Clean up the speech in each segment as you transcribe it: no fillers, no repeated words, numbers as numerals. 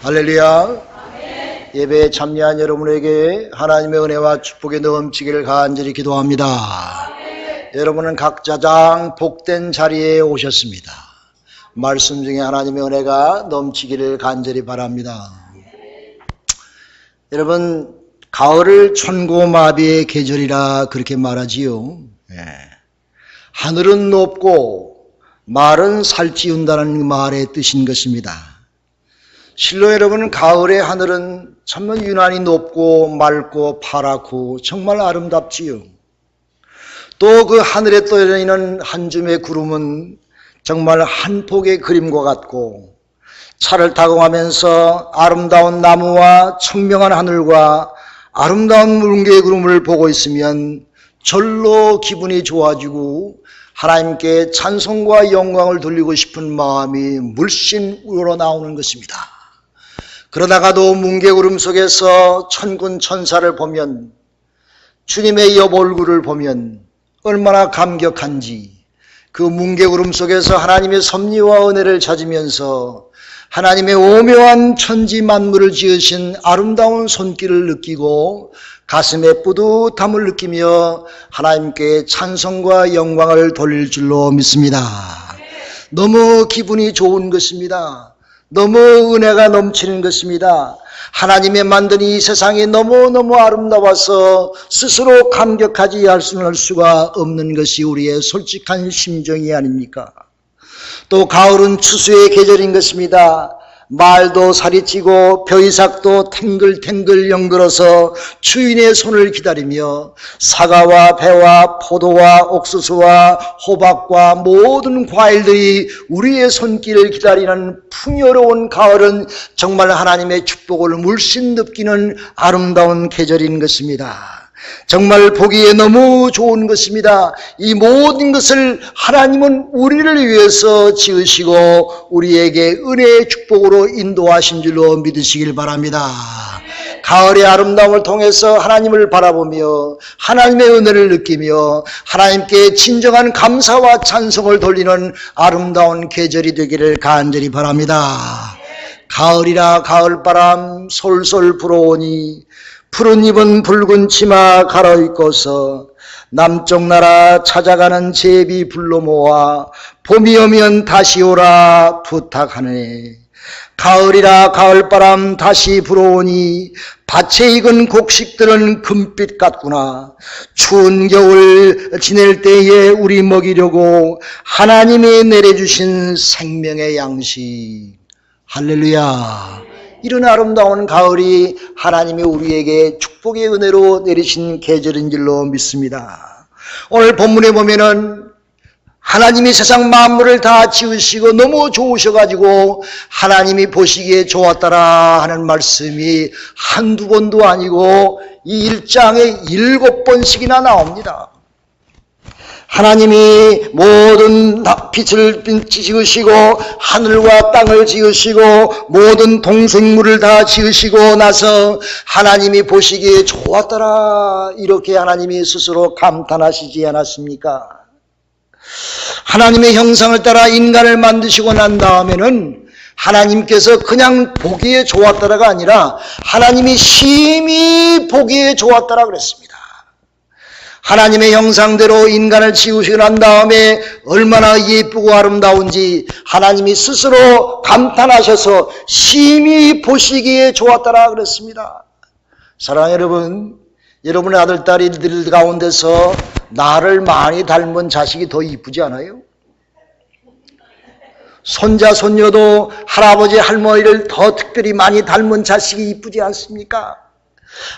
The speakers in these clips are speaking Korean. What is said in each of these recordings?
할렐루야. 예배에 참여한 여러분에게 하나님의 은혜와 축복이 넘치기를 간절히 기도합니다. 여러분은 각자 복된 자리에 오셨습니다. 말씀 중에 하나님의 은혜가 넘치기를 간절히 바랍니다. 여러분, 가을을 천고마비의 계절이라 그렇게 말하지요. 하늘은 높고 말은 살찌운다는 말의 뜻인 것입니다. 실로 여러분, 가을의 하늘은 정말 유난히 높고 맑고 파랗고 정말 아름답지요. 또 그 하늘에 떠있는 한 줌의 구름은 정말 한 폭의 그림과 같고, 차를 타고 가면서 아름다운 나무와 청명한 하늘과 아름다운 뭉게의 구름을 보고 있으면 절로 기분이 좋아지고 하나님께 찬송과 영광을 돌리고 싶은 마음이 물씬 우러나오는 것입니다. 그러다가도 뭉게구름 속에서 천군 천사를 보면, 주님의 옆 얼굴을 보면 얼마나 감격한지, 그 뭉게구름 속에서 하나님의 섭리와 은혜를 찾으면서 하나님의 오묘한 천지 만물을 지으신 아름다운 손길을 느끼고 가슴에 뿌듯함을 느끼며 하나님께 찬송과 영광을 돌릴 줄로 믿습니다. 너무 기분이 좋은 것입니다. 너무 은혜가 넘치는 것입니다. 하나님의 만든 이 세상이 너무너무 아름다워서 스스로 감격하지 할 수가 없는 것이 우리의 솔직한 심정이 아닙니까? 또 가을은 추수의 계절인 것입니다. 말도 살이 찌고 벼이삭도 탱글탱글 연글어서 주인의 손을 기다리며 사과와 배와 포도와 옥수수와 호박과 모든 과일들이 우리의 손길을 기다리는 풍요로운 가을은 정말 하나님의 축복을 물씬 느끼는 아름다운 계절인 것입니다. 정말 보기에 너무 좋은 것입니다. 이 모든 것을 하나님은 우리를 위해서 지으시고 우리에게 은혜의 축복으로 인도하신 줄로 믿으시길 바랍니다. 가을의 아름다움을 통해서 하나님을 바라보며 하나님의 은혜를 느끼며 하나님께 진정한 감사와 찬송을 돌리는 아름다운 계절이 되기를 간절히 바랍니다. 가을이라 가을바람 솔솔 불어오니 푸른 잎은 붉은 치마 갈아입고서 남쪽 나라 찾아가는 제비 불러 모아 봄이 오면 다시 오라 부탁하네. 가을이라 가을바람 다시 불어오니 밭에 익은 곡식들은 금빛 같구나. 추운 겨울 지낼 때에 우리 먹이려고 하나님이 내려주신 생명의 양식. 할렐루야. 이런 아름다운 가을이 하나님이 우리에게 축복의 은혜로 내리신 계절인 줄로 믿습니다. 오늘 본문에 보면은 하나님이 세상 만물을 다 지으시고 너무 좋으셔가지고 하나님이 보시기에 좋았더라 하는 말씀이 한두 번도 아니고 이 1장에 7번씩이나 나옵니다. 하나님이 모든 빛을 지으시고 하늘과 땅을 지으시고 모든 동생물을 다 지으시고 나서 하나님이 보시기에 좋았더라 이렇게 하나님이 스스로 감탄하시지 않았습니까? 하나님의 형상을 따라 인간을 만드시고 난 다음에는 하나님께서 그냥 보기에 좋았더라가 아니라 하나님이 심히 보기에 좋았더라 그랬습니다. 하나님의 형상대로 인간을 지으시고 난 다음에 얼마나 예쁘고 아름다운지 하나님이 스스로 감탄하셔서 심히 보시기에 좋았더라 그랬습니다. 사랑하는 여러분, 여러분의 아들, 딸들 가운데서 나를 많이 닮은 자식이 더 이쁘지 않아요? 손자, 손녀도 할아버지, 할머니를 더 특별히 많이 닮은 자식이 이쁘지 않습니까?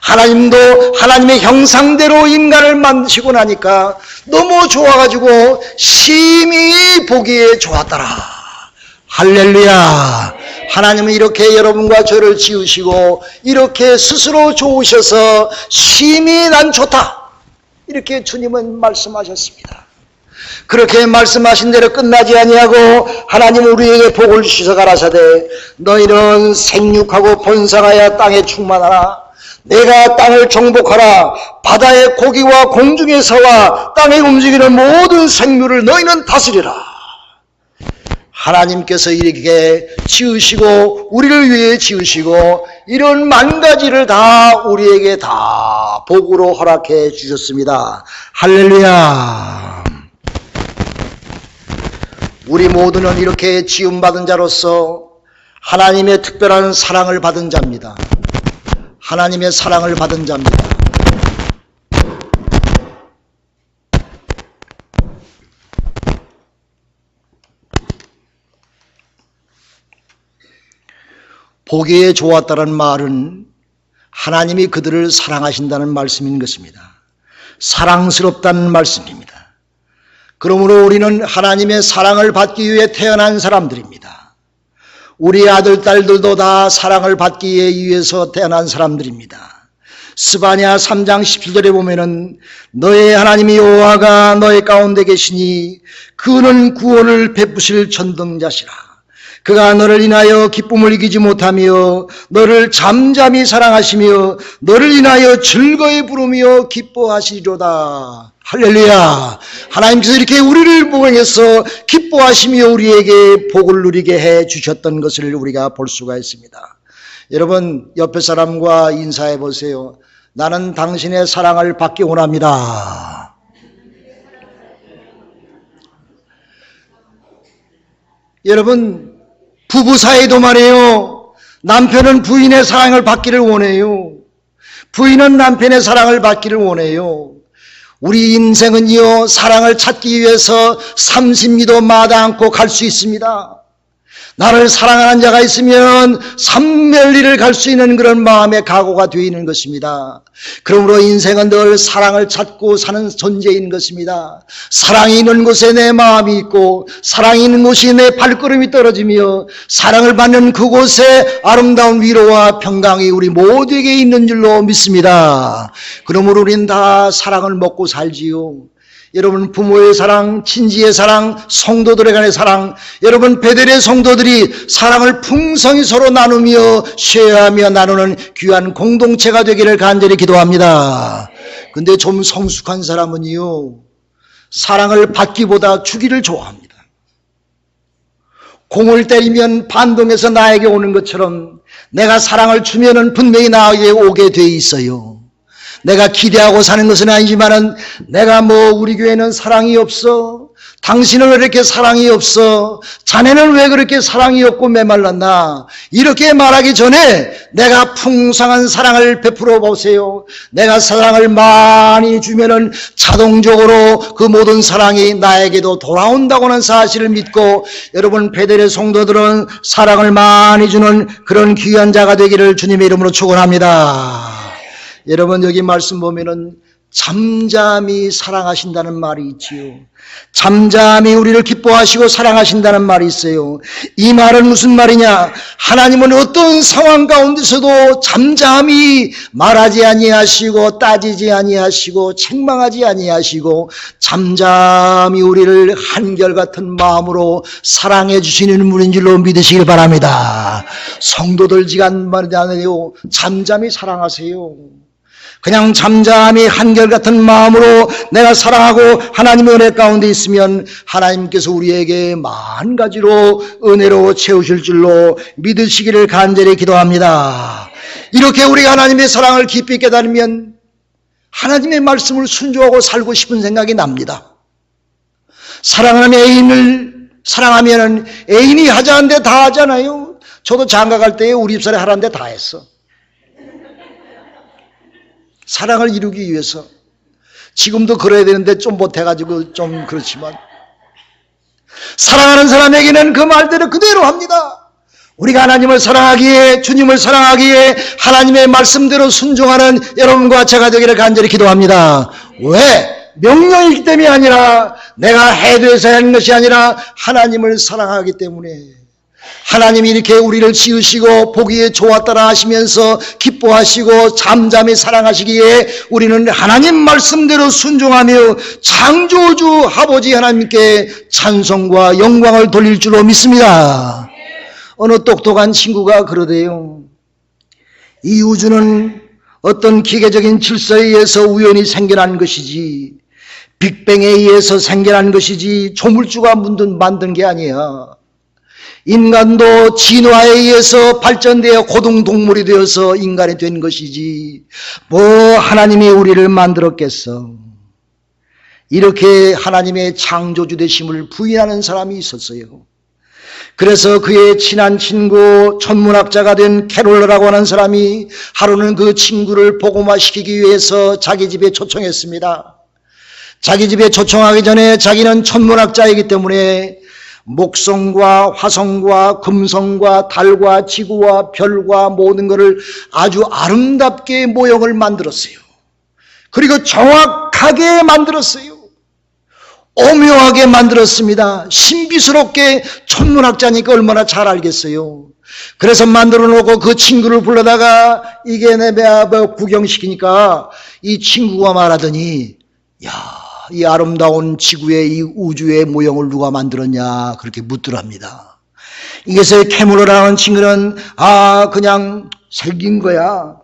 하나님도 하나님의 형상대로 인간을 만드시고 나니까 너무 좋아가지고 심히 보기에 좋았더라. 할렐루야. 하나님은 이렇게 여러분과 저를 지으시고 이렇게 스스로 좋으셔서 심히 난 좋다 이렇게 주님은 말씀하셨습니다. 그렇게 말씀하신 대로 끝나지 아니하고 하나님 우리에게 복을 주셔서 가라사대 너희는 생육하고 번성하여 땅에 충만하라. 내가 땅을 정복하라. 바다의 고기와 공중의 새와 땅에 움직이는 모든 생물을 너희는 다스리라. 하나님께서 이렇게 지으시고 우리를 위해 지으시고 이런 만 가지를 다 우리에게 다 복으로 허락해 주셨습니다. 할렐루야. 우리 모두는 이렇게 지음받은 자로서 하나님의 특별한 사랑을 받은 자입니다. 하나님의 사랑을 받은 자입니다. 보기에 좋았다는 말은 하나님이 그들을 사랑하신다는 말씀인 것입니다. 사랑스럽다는 말씀입니다. 그러므로 우리는 하나님의 사랑을 받기 위해 태어난 사람들입니다. 우리 아들, 딸들도 다 사랑을 받기 위해서 태어난 사람들입니다. 스바냐 3장 17절에 보면은 너의 하나님 여호와가 너의 가운데 계시니 그는 구원을 베푸실 전능자시라. 그가 너를 인하여 기쁨을 이기지 못하며 너를 잠잠히 사랑하시며 너를 인하여 즐거이 부르며 기뻐하시리로다. 할렐루야. 하나님께서 이렇게 우리를 보행해서 기뻐하시며 우리에게 복을 누리게 해 주셨던 것을 우리가 볼 수가 있습니다. 여러분 옆에 사람과 인사해 보세요. 나는 당신의 사랑을 받기 원합니다. 여러분 부부 사이도 말이에요. 남편은 부인의 사랑을 받기를 원해요. 부인은 남편의 사랑을 받기를 원해요. 우리 인생은요 사랑을 찾기 위해서 30리도 마다 않고 갈 수 있습니다. 나를 사랑하는 자가 있으면 삼면리를 갈 수 있는 그런 마음의 각오가 되어 있는 것입니다. 그러므로 인생은 늘 사랑을 찾고 사는 존재인 것입니다. 사랑이 있는 곳에 내 마음이 있고 사랑이 있는 곳이 내 발걸음이 떨어지며 사랑을 받는 그곳에 아름다운 위로와 평강이 우리 모두에게 있는 줄로 믿습니다. 그러므로 우리는 다 사랑을 먹고 살지요. 여러분 부모의 사랑, 친지의 사랑, 성도들에 간의 사랑, 여러분 베델의 성도들이 사랑을 풍성히 서로 나누며 쉐어하며 나누는 귀한 공동체가 되기를 간절히 기도합니다. 근데 좀 성숙한 사람은요 사랑을 받기보다 주기를 좋아합니다. 공을 때리면 반동에서 나에게 오는 것처럼 내가 사랑을 주면은 분명히 나에게 오게 돼 있어요. 내가 기대하고 사는 것은 아니지만은 내가 우리 교회는 사랑이 없어. 당신은 왜 이렇게 사랑이 없어? 자네는 왜 그렇게 사랑이 없고 메말랐나? 이렇게 말하기 전에 내가 풍성한 사랑을 베풀어 보세요. 내가 사랑을 많이 주면은 자동적으로 그 모든 사랑이 나에게도 돌아온다고는 사실을 믿고 여러분 베델의 성도들은 사랑을 많이 주는 그런 귀한 자가 되기를 주님의 이름으로 축원합니다. 여러분 여기 말씀 보면은 잠잠히 사랑하신다는 말이 있지요. 잠잠히 우리를 기뻐하시고 사랑하신다는 말이 있어요. 이 말은 무슨 말이냐? 하나님은 어떤 상황 가운데서도 잠잠히 말하지 아니하시고 따지지 아니하시고 책망하지 아니하시고 잠잠히 우리를 한결같은 마음으로 사랑해 주시는 분인 줄로 믿으시길 바랍니다. 성도들 지간만이요 잠잠히 사랑하세요. 그냥 잠잠히 한결같은 마음으로 내가 사랑하고 하나님의 은혜 가운데 있으면 하나님께서 우리에게 만 가지로 은혜로 채우실 줄로 믿으시기를 간절히 기도합니다. 이렇게 우리가 하나님의 사랑을 깊이 깨달으면 하나님의 말씀을 순종하고 살고 싶은 생각이 납니다. 사랑하는 애인을 사랑하면 애인이 하자는데 다 하잖아요. 저도 장가 갈 때 우리 집사람이 하라는데 다 했어. 사랑을 이루기 위해서. 지금도 그래야 되는데 좀 못해가지고 좀 그렇지만 사랑하는 사람에게는 그 말대로 그대로 합니다. 우리가 하나님을 사랑하기에 주님을 사랑하기에 하나님의 말씀대로 순종하는 여러분과 제가 되기를 간절히 기도합니다. 왜? 명령이기 때문이 아니라 내가 해도해서 하는 것이 아니라 하나님을 사랑하기 때문에 하나님이 이렇게 우리를 지으시고 보기에 좋았다라 하시면서 기뻐하시고 잠잠히 사랑하시기에 우리는 하나님 말씀대로 순종하며 창조주 아버지 하나님께 찬송과 영광을 돌릴 줄로 믿습니다. 어느 똑똑한 친구가 그러대요. 이 우주는 어떤 기계적인 질서에 의해서 우연히 생겨난 것이지 빅뱅에 의해서 생겨난 것이지 조물주가 만든 게 아니야. 인간도 진화에 의해서 발전되어 고등동물이 되어서 인간이 된 것이지 뭐 하나님이 우리를 만들었겠어. 이렇게 하나님의 창조주 되심을 부인하는 사람이 있었어요. 그래서 그의 친한 친구 천문학자가 된 캐롤러라고 하는 사람이 하루는 그 친구를 복음화시키기 위해서 자기 집에 초청했습니다. 자기 집에 초청하기 전에 자기는 천문학자이기 때문에 목성과 화성과 금성과 달과 지구와 별과 모든 것을 아주 아름답게 모형을 만들었어요. 그리고 정확하게 만들었어요. 오묘하게 만들었습니다. 신비스럽게 천문학자니까 얼마나 잘 알겠어요. 그래서 만들어 놓고 그 친구를 불러다가 이게 내 구경시키니까 이 친구가 말하더니 야, 이 아름다운 지구의 이 우주의 모형을 누가 만들었냐 그렇게 묻더랍니다. 이게서 캐물러라는 친구는 그냥 생긴 거야.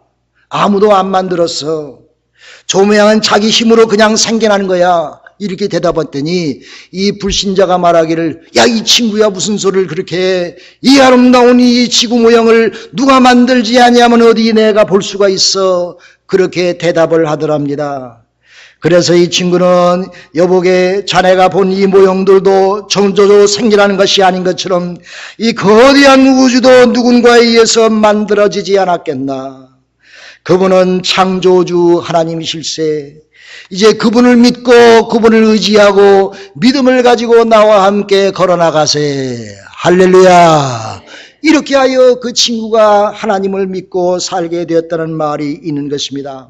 아무도 안 만들었어. 저 모양은 자기 힘으로 그냥 생겨나는 거야. 이렇게 대답했더니 이 불신자가 말하기를 야, 이 친구야 무슨 소리를 그렇게 해. 이 아름다운 이 지구 모형을 누가 만들지 아니하면 어디 내가 볼 수가 있어. 그렇게 대답을 하더랍니다. 그래서 이 친구는 여보게 자네가 본 이 모형들도 정조로 생겨나는 것이 아닌 것처럼 이 거대한 우주도 누군가에 의해서 만들어지지 않았겠나. 그분은 창조주 하나님이실세. 이제 그분을 믿고 그분을 의지하고 믿음을 가지고 나와 함께 걸어나가세. 할렐루야. 이렇게 하여 그 친구가 하나님을 믿고 살게 되었다는 말이 있는 것입니다.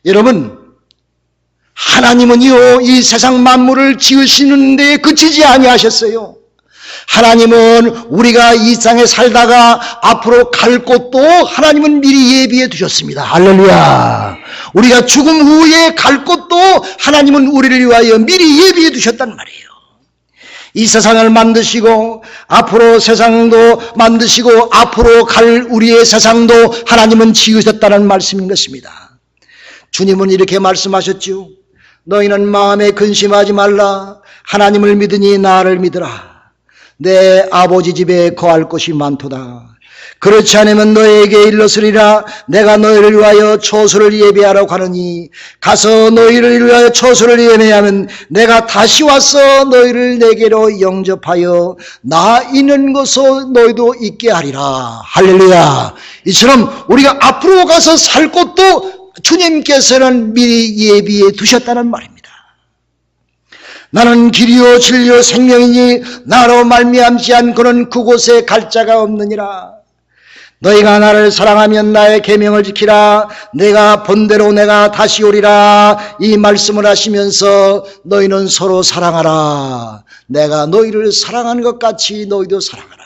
여러분, 하나님은요 이 세상 만물을 지으시는 데 그치지 아니하셨어요. 하나님은 우리가 이 땅에 살다가 앞으로 갈 곳도 하나님은 미리 예비해 두셨습니다. 할렐루야. 우리가 죽음 후에 갈 곳도 하나님은 우리를 위하여 미리 예비해 두셨단 말이에요. 이 세상을 만드시고 앞으로 세상도 만드시고 앞으로 갈 우리의 세상도 하나님은 지으셨다는 말씀인 것입니다. 주님은 이렇게 말씀하셨죠. 너희는 마음에 근심하지 말라. 하나님을 믿으니 나를 믿으라. 내 아버지 집에 거할 곳이 많도다. 그렇지 않으면 너희에게 일렀으리라. 내가 너희를 위하여 처소를 예비하러 가느니 가서 너희를 위하여 처소를 예비하면 내가 다시 와서 너희를 내게로 영접하여 나 있는 곳에 너희도 있게 하리라. 할렐루야. 이처럼 우리가 앞으로 가서 살 곳도 주님께서는 미리 예비해 두셨다는 말입니다. 나는 길이요 진리요 생명이니 나로 말미암지 않고는 그곳에 갈 자가 없느니라. 너희가 나를 사랑하면 나의 계명을 지키라. 내가 본대로 내가 다시 오리라. 이 말씀을 하시면서 너희는 서로 사랑하라. 내가 너희를 사랑하는 것 같이 너희도 사랑하라.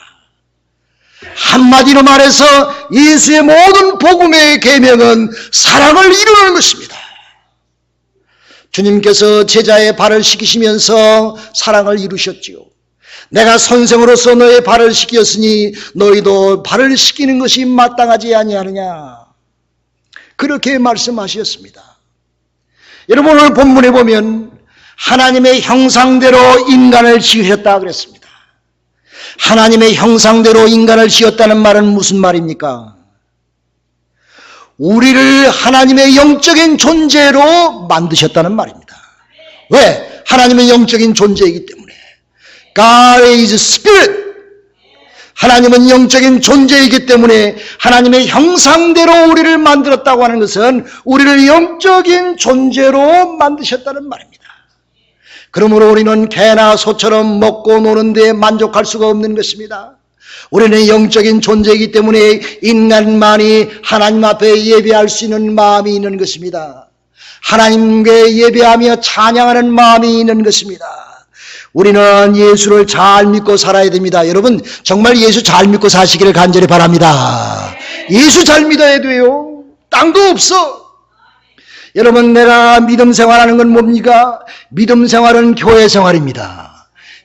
한마디로 말해서 예수의 모든 복음의 계명은 사랑을 이루는 것입니다. 주님께서 제자의 발을 씻기시면서 사랑을 이루셨지요. 내가 선생으로서 너의 발을 씻겼으니 너희도 발을 씻기는 것이 마땅하지 아니하느냐. 그렇게 말씀하셨습니다. 여러분 오늘 본문에 보면 하나님의 형상대로 인간을 지으셨다 그랬습니다. 하나님의 형상대로 인간을 지었다는 말은 무슨 말입니까? 우리를 하나님의 영적인 존재로 만드셨다는 말입니다. 왜? 하나님의 영적인 존재이기 때문에. God is Spirit. 하나님은 영적인 존재이기 때문에 하나님의 형상대로 우리를 만들었다고 하는 것은 우리를 영적인 존재로 만드셨다는 말입니다. 그러므로 우리는 개나 소처럼 먹고 노는 데 만족할 수가 없는 것입니다. 우리는 영적인 존재이기 때문에 인간만이 하나님 앞에 예배할 수 있는 마음이 있는 것입니다. 하나님께 예배하며 찬양하는 마음이 있는 것입니다. 우리는 예수를 잘 믿고 살아야 됩니다. 여러분 정말 예수 잘 믿고 사시기를 간절히 바랍니다. 예수 잘 믿어야 돼요. 딴 거 없어. 여러분 내가 믿음 생활하는 건 뭡니까? 믿음 생활은 교회 생활입니다.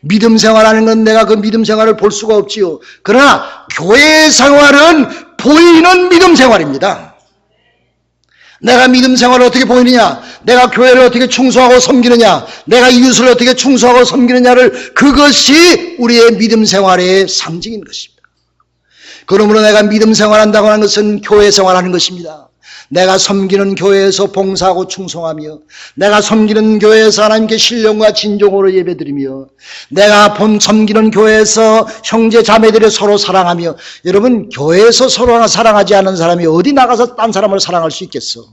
믿음 생활하는 건 내가 그 믿음 생활을 볼 수가 없지요. 그러나 교회 생활은 보이는 믿음 생활입니다. 내가 믿음 생활을 어떻게 보이느냐, 내가 교회를 어떻게 충성하고 섬기느냐, 내가 이웃을 어떻게 충성하고 섬기느냐를, 그것이 우리의 믿음 생활의 상징인 것입니다. 그러므로 내가 믿음 생활한다고 하는 것은 교회 생활하는 것입니다. 내가 섬기는 교회에서 봉사하고 충성하며, 내가 섬기는 교회에서 하나님께 신령과 진정으로 예배드리며, 내가 섬기는 교회에서 형제 자매들을 서로 사랑하며. 여러분, 교회에서 서로 사랑하지 않은 사람이 어디 나가서 딴 사람을 사랑할 수 있겠어?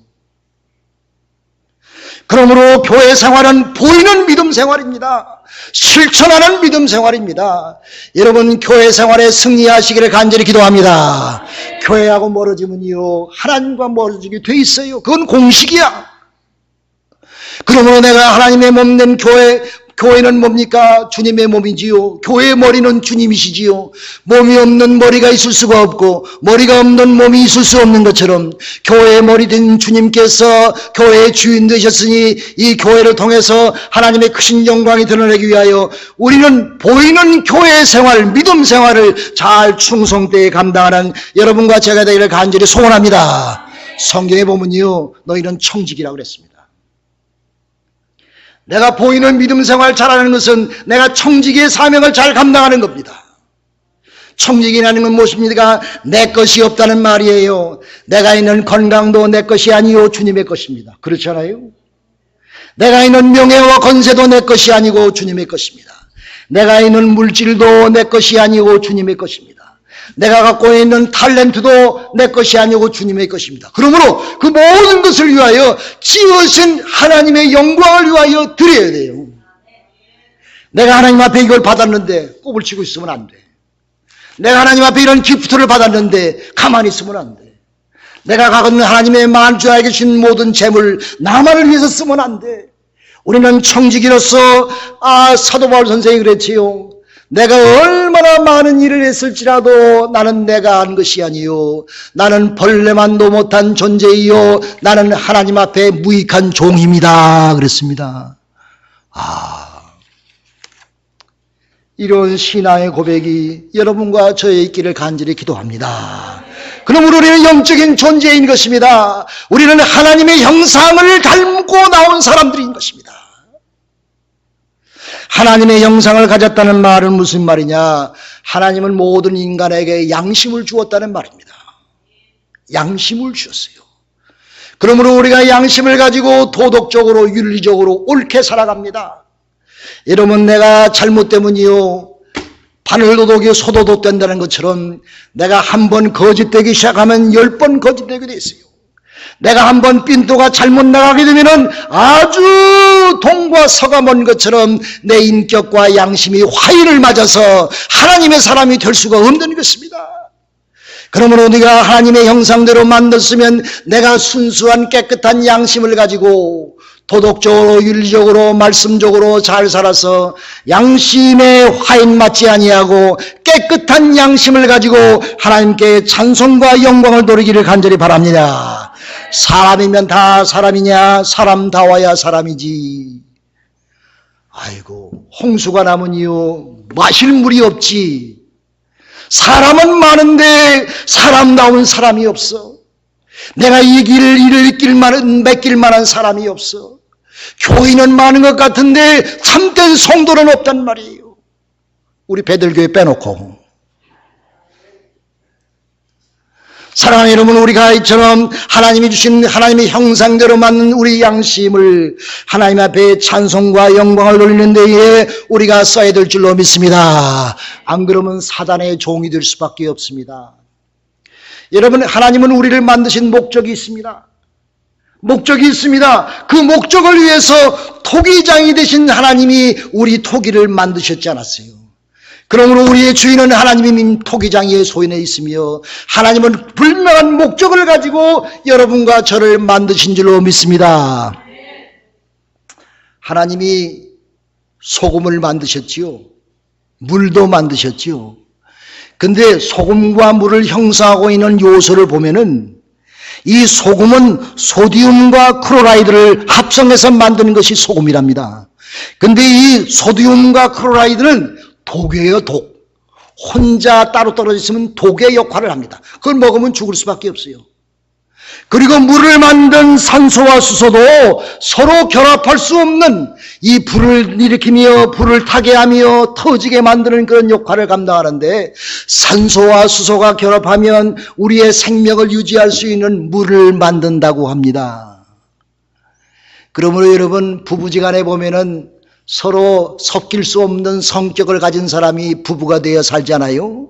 그러므로 교회 생활은 보이는 믿음 생활입니다. 실천하는 믿음 생활입니다. 여러분, 교회 생활에 승리하시기를 간절히 기도합니다. 교회하고 멀어지면요, 하나님과 멀어지게 돼 있어요. 그건 공식이야. 그러므로 내가 하나님의 몸 된 교회는 뭡니까? 주님의 몸이지요. 교회의 머리는 주님이시지요. 몸이 없는 머리가 있을 수가 없고, 머리가 없는 몸이 있을 수 없는 것처럼, 교회의 머리 된 주님께서 교회의 주인 되셨으니, 이 교회를 통해서 하나님의 크신 영광이 드러나기 위하여 우리는 보이는 교회 생활, 믿음 생활을 잘 충성되게 감당하는 여러분과 제가 되기를 간절히 소원합니다. 성경에 보면요, 너희는 청직이라고 그랬습니다. 내가 보이는 믿음 생활 잘하는 것은 내가 청지기의 사명을 잘 감당하는 겁니다. 청지기라는 건 무엇입니까? 내 것이 없다는 말이에요. 내가 있는 건강도 내 것이 아니요 주님의 것입니다. 그렇잖아요? 내가 있는 명예와 건세도 내 것이 아니고 주님의 것입니다. 내가 있는 물질도 내 것이 아니고 주님의 것입니다. 내가 갖고 있는 탤런트도 내 것이 아니고 주님의 것입니다. 그러므로 그 모든 것을 위하여 지으신 하나님의 영광을 위하여 드려야 돼요. 내가 하나님 앞에 이걸 받았는데 꼽을 치고 있으면 안 돼. 내가 하나님 앞에 이런 기프트를 받았는데 가만히 있으면 안 돼. 내가 갖고 있는 하나님의 만주하게 주신 모든 재물 나만을 위해서 쓰면 안 돼. 우리는 청지기로서 사도 바울 선생이 그랬지요. 내가 얼마나 많은 일을 했을지라도 나는 내가 한 것이 아니요, 나는 벌레만도 못한 존재이요, 나는 하나님 앞에 무익한 종입니다. 그랬습니다. 이런 신앙의 고백이 여러분과 저의 있기를 간절히 기도합니다. 그러므로 우리는 영적인 존재인 것입니다. 우리는 하나님의 형상을 닮고 나온 사람들인 것입니다. 하나님의 형상을 가졌다는 말은 무슨 말이냐? 하나님은 모든 인간에게 양심을 주었다는 말입니다. 양심을 주었어요. 그러므로 우리가 양심을 가지고 도덕적으로 윤리적으로 옳게 살아갑니다. 여러분, 내가 잘못되면요, 바늘도둑이 소도둑 된다는 것처럼 내가 한 번 거짓되기 시작하면 10번 거짓되게 돼 있어요. 내가 한번 삔또가 잘못 나가게 되면은 아주 동과 서가 먼 것처럼 내 인격과 양심이 화인을 맞아서 하나님의 사람이 될 수가 없는 것입니다. 그러므로 네가 하나님의 형상대로 만들었으면 내가 순수한 깨끗한 양심을 가지고 도덕적으로 윤리적으로 말씀적으로 잘 살아서 양심에 화인 맞지 아니하고 깨끗한 양심을 가지고 하나님께 찬송과 영광을 돌리기를 간절히 바랍니다. 사람이면 다 사람이냐? 사람다워야 사람이지. 아이고, 홍수가 나면요 마실 물이 없지. 사람은 많은데 사람다운 사람이 없어. 내가 이 길을 잃을 맡길 만한 사람이 없어. 교인은 많은 것 같은데 참된 성도는 없단 말이에요. 우리 배들교회 빼놓고. 사랑하는 여러분, 우리가 이처럼 하나님이 주신 하나님의 형상대로 만든 우리 양심을 하나님 앞에 찬송과 영광을 돌리는 데에 우리가 써야 될 줄로 믿습니다. 안 그러면 사단의 종이 될 수밖에 없습니다. 여러분, 하나님은 우리를 만드신 목적이 있습니다. 목적이 있습니다. 그 목적을 위해서 토기장이 되신 하나님이 우리 토기를 만드셨지 않았어요. 그러므로 우리의 주인은 하나님이 토기장의 소인에 있으며 하나님은 분명한 목적을 가지고 여러분과 저를 만드신 줄로 믿습니다. 하나님이 소금을 만드셨지요. 물도 만드셨지요. 근데 소금과 물을 형성하고 있는 요소를 보면은 이 소금은 소디움과 크로라이드를 합성해서 만드는 것이 소금이랍니다. 근데 이 소디움과 크로라이드는 독이에요, 독. 혼자 따로 떨어져 있으면 독의 역할을 합니다. 그걸 먹으면 죽을 수밖에 없어요. 그리고 물을 만든 산소와 수소도 서로 결합할 수 없는 이 불을 일으키며 불을 타게 하며 터지게 만드는 그런 역할을 감당하는데, 산소와 수소가 결합하면 우리의 생명을 유지할 수 있는 물을 만든다고 합니다. 그러므로 여러분, 부부지간에 보면은 서로 섞일 수 없는 성격을 가진 사람이 부부가 되어 살잖아요.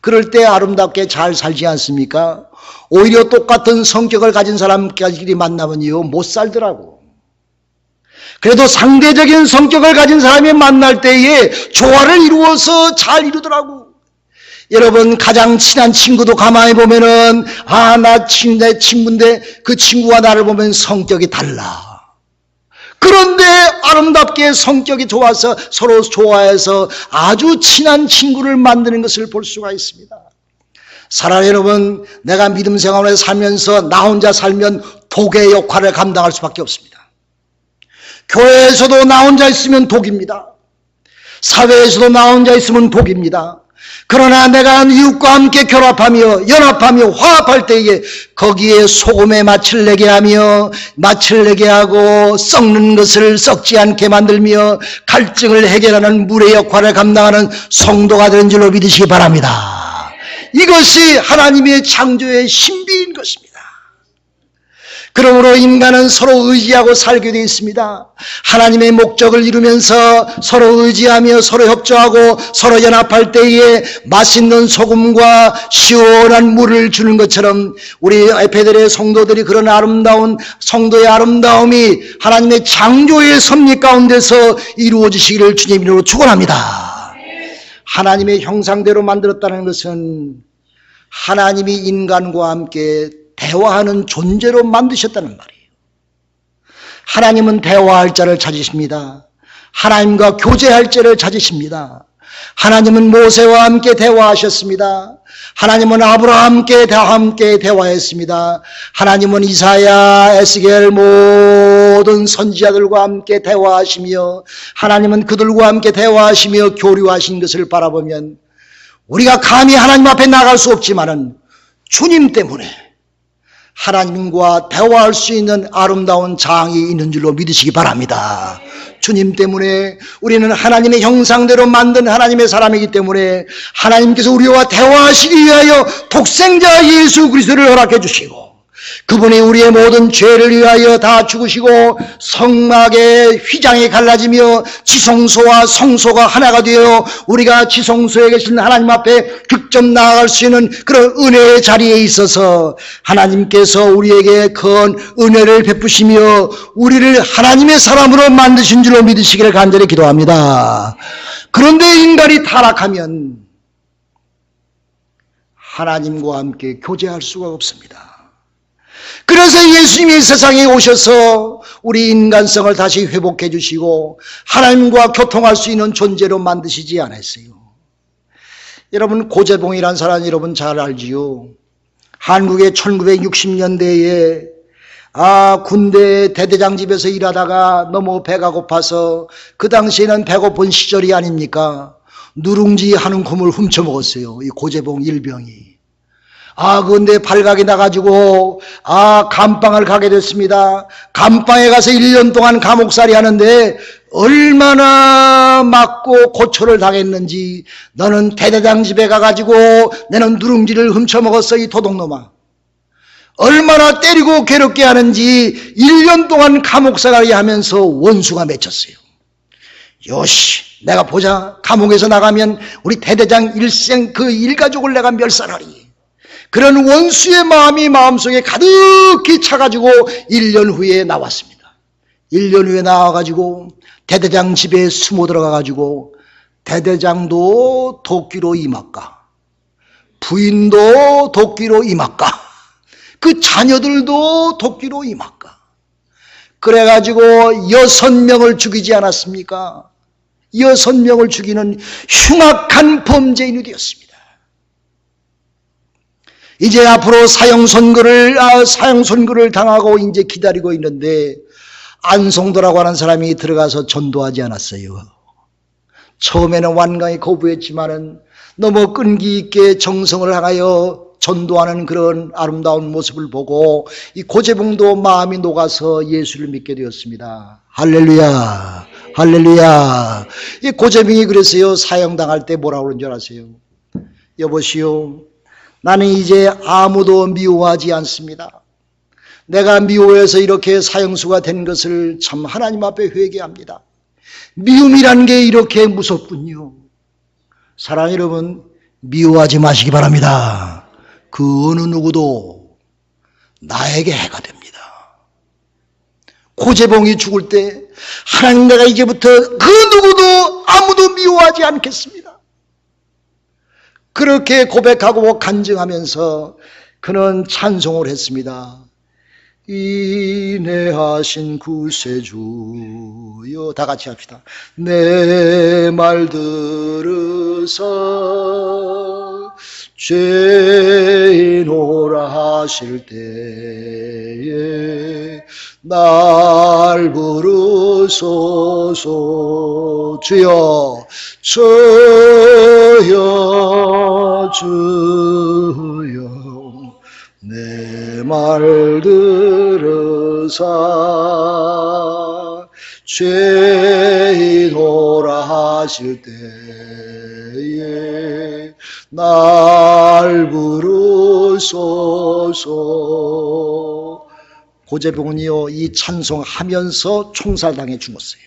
그럴 때 아름답게 잘 살지 않습니까? 오히려 똑같은 성격을 가진 사람끼리 만나면요, 못 살더라고. 그래도 상대적인 성격을 가진 사람이 만날 때에 조화를 이루어서 잘 이루더라고. 여러분, 가장 친한 친구도 가만히 보면은, 내 친구인데 그 친구와 나를 보면 성격이 달라. 그런데 아름답게 성격이 좋아서 서로 좋아해서 아주 친한 친구를 만드는 것을 볼 수가 있습니다. 사랑하는 여러분, 내가 믿음 생활을 살면서 나 혼자 살면 독의 역할을 감당할 수밖에 없습니다. 교회에서도 나 혼자 있으면 독입니다. 사회에서도 나 혼자 있으면 독입니다. 그러나 내가 이웃과 함께 결합하며 연합하며 화합할 때에 거기에 소금의 맛을 내게 하며 맛을 내게 하고 썩는 것을 썩지 않게 만들며 갈증을 해결하는 물의 역할을 감당하는 성도가 되는 줄로 믿으시기 바랍니다. 이것이 하나님의 창조의 신비인 것입니다. 그러므로 인간은 서로 의지하고 살게 되어 있습니다. 하나님의 목적을 이루면서 서로 의지하며 서로 협조하고 서로 연합할 때에 맛있는 소금과 시원한 물을 주는 것처럼 우리 에베레 성도들이 그런 아름다운 성도의 아름다움이 하나님의 창조의 섭리 가운데서 이루어지시기를 주님 이름으로 축원합니다. 하나님의 형상대로 만들었다는 것은 하나님이 인간과 함께 대화하는 존재로 만드셨다는 말이에요. 하나님은 대화할 자를 찾으십니다. 하나님과 교제할 자를 찾으십니다. 하나님은 모세와 함께 대화하셨습니다. 하나님은 아브라함께 함께 대화했습니다. 하나님은 이사야, 에스겔 모든 선지자들과 함께 대화하시며 하나님은 그들과 함께 대화하시며 교류하신 것을 바라보면 우리가 감히 하나님 앞에 나갈 수 없지만은 주님 때문에 하나님과 대화할 수 있는 아름다운 장이 있는 줄로 믿으시기 바랍니다. 주님 때문에 우리는 하나님의 형상대로 만든 하나님의 사람이기 때문에 하나님께서 우리와 대화하시기 위하여 독생자 예수 그리스도를 허락해 주시고 그분이 우리의 모든 죄를 위하여 다 죽으시고 성막의 휘장이 갈라지며 지성소와 성소가 하나가 되어 우리가 지성소에 계신 하나님 앞에 직접 나아갈 수 있는 그런 은혜의 자리에 있어서 하나님께서 우리에게 큰 은혜를 베푸시며 우리를 하나님의 사람으로 만드신 줄로 믿으시기를 간절히 기도합니다. 그런데 인간이 타락하면 하나님과 함께 교제할 수가 없습니다. 그래서 예수님이 세상에 오셔서 우리 인간성을 다시 회복해 주시고 하나님과 교통할 수 있는 존재로 만드시지 않았어요. 여러분, 고재봉이라는 사람 여러분 잘 알지요. 한국의 1960년대에 군대 대대장 집에서 일하다가 너무 배가 고파서 그 당시에는 배고픈 시절이 아닙니까? 누룽지 한 움큼을 훔쳐 먹었어요. 이 고재봉 일병이. 그런데 발각이 나가지고 감방을 가게 됐습니다. 감방에 가서 1년 동안 감옥살이 하는데 얼마나 맞고 고초를 당했는지. 너는 대대장 집에 가가지고 너는 누룽지를 훔쳐먹었어, 이 도둑놈아. 얼마나 때리고 괴롭게 하는지 1년 동안 감옥살이 하면서 원수가 맺혔어요. 요시 내가 보자. 감옥에서 나가면 우리 대대장 일생 그 일가족을 내가 멸살하리. 그런 원수의 마음이 마음속에 가득히 차가지고 1년 후에 나왔습니다. 1년 후에 나와가지고 대대장 집에 숨어 들어가가지고 대대장도 도끼로 임할까, 부인도 도끼로 임할까, 그 자녀들도 도끼로 임할까. 그래가지고 6명을 죽이지 않았습니까? 6명을 죽이는 흉악한 범죄인이 되었습니다. 이제 앞으로 사형 선고를 당하고 이제 기다리고 있는데 안성도라고 하는 사람이 들어가서 전도하지 않았어요. 처음에는 완강히 거부했지만은 너무 끈기 있게 정성을 향하여 전도하는 그런 아름다운 모습을 보고 이 고재봉도 마음이 녹아서 예수를 믿게 되었습니다. 할렐루야, 할렐루야. 이 고재봉이 그랬어요. 사형당할 때 뭐라고 그런 줄 아세요? 여보시오, 나는 이제 아무도 미워하지 않습니다. 내가 미워해서 이렇게 사형수가 된 것을 참 하나님 앞에 회개합니다. 미움이라는 게 이렇게 무섭군요. 사랑하는 여러분, 미워하지 마시기 바랍니다. 그 어느 누구도 나에게 해가 됩니다. 고재봉이 죽을 때 하나님, 내가 이제부터 그 누구도 아무도 미워하지 않겠습니다. 그렇게 고백하고 간증하면서 그는 찬송을 했습니다. 인내하신 구세주여, 다 같이 합시다. 내 말 들으사 죄인오라 하실 때에 날 부르소서. 주여, 주여, 주여, 내 말 들으사 죄인오라 하실 때에 날 부르소서. 고재봉은요, 이 찬송하면서 총살당해 죽었어요.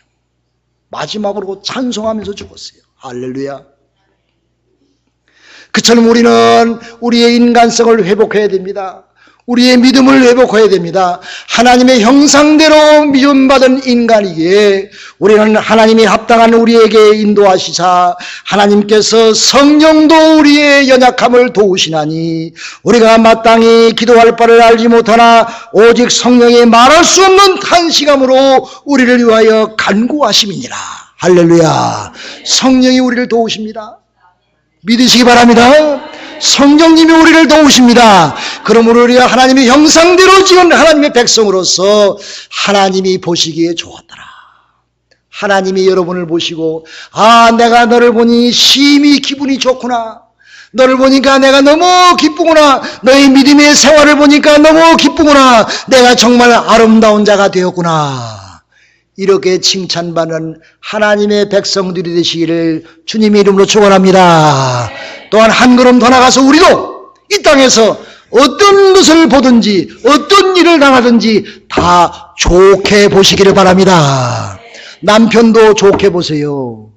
마지막으로 찬송하면서 죽었어요. 할렐루야. 그처럼 우리는 우리의 인간성을 회복해야 됩니다. 우리의 믿음을 회복해야 됩니다. 하나님의 형상대로 미움받은 인간이기에 우리는 하나님이 합당한 우리에게 인도하시사 하나님께서 성령도 우리의 연약함을 도우시나니 우리가 마땅히 기도할 바를 알지 못하나 오직 성령이 말할 수 없는 탄식함으로 우리를 위하여 간구하심이니라. 할렐루야. 성령이 우리를 도우십니다. 믿으시기 바랍니다. 성령님이 우리를 도우십니다. 그러므로 우리가 하나님의 형상대로 지은 하나님의 백성으로서 하나님이 보시기에 좋았더라. 하나님이 여러분을 보시고, 아, 내가 너를 보니 심히 기분이 좋구나. 너를 보니까 내가 너무 기쁘구나. 너의 믿음의 생활을 보니까 너무 기쁘구나. 내가 정말 아름다운 자가 되었구나. 이렇게 칭찬받는 하나님의 백성들이 되시기를 주님의 이름으로 축원합니다. 또한 한 걸음 더 나가서 우리도 이 땅에서 어떤 것을 보든지 어떤 일을 당하든지 다 좋게 보시기를 바랍니다. 남편도 좋게 보세요.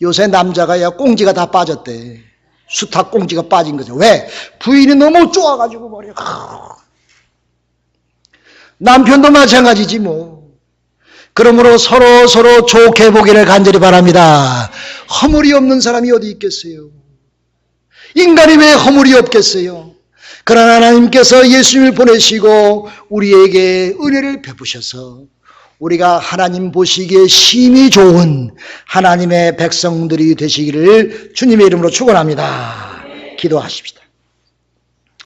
요새 남자가 꽁지가 다 빠졌대. 수탉 꽁지가 빠진 거죠. 왜? 부인이 너무 좋아가지고 말이야. 남편도 마찬가지지 뭐. 그러므로 서로 좋게 보기를 간절히 바랍니다. 허물이 없는 사람이 어디 있겠어요? 인간이 왜 허물이 없겠어요? 그러나 하나님께서 예수님을 보내시고 우리에게 은혜를 베푸셔서 우리가 하나님 보시기에 심히 좋은 하나님의 백성들이 되시기를 주님의 이름으로 축원합니다. 기도하십시다.